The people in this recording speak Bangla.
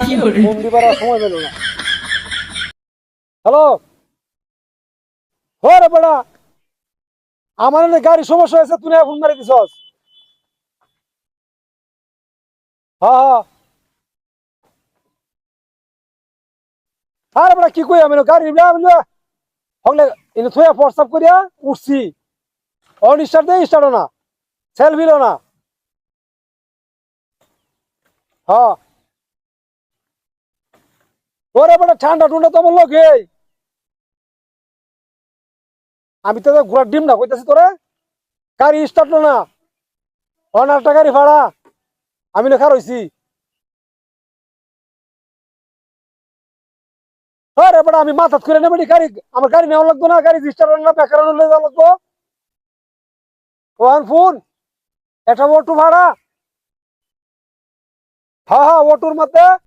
ফোন দিবার আর সময় পেল না। হ্যালো, রে বেড়া, আমার এনে গাড়ি সমস্যা হয়েছে, তুই ফোন মারি দিছস। হ্যাঁ হ্যাঁ, আরে বেড়া কি কই আমি গাড়ি হলে এনে থুয়া প্রস্তাব করিয়া উঠছি, অন স্টার্ট দেয় স্টার্ট না, সেলফিল না। হ্যাঁ, ওরে বেটা ঠান্ডা টুন্ডা তো আমার লোকে, আমি তো ঘোড়ার ডিম না কইতেছি তোরে, গাড়ি স্টার্ট না, অন একটা গাড়ি ভাড়া, আমি লেখা রয়েছি। আরে বেটা আমি মাথা করে নেবেনি গাড়ি, আমার গাড়ি নেওয়া লাগতো না, গাড়ি স্টার্ট না বেকার লয়ে যাওয়া লাগতো। ওয়ান ফোন, একটা অটো ভাড়া। হ্যাঁ হ্যাঁ, অটোর মধ্যে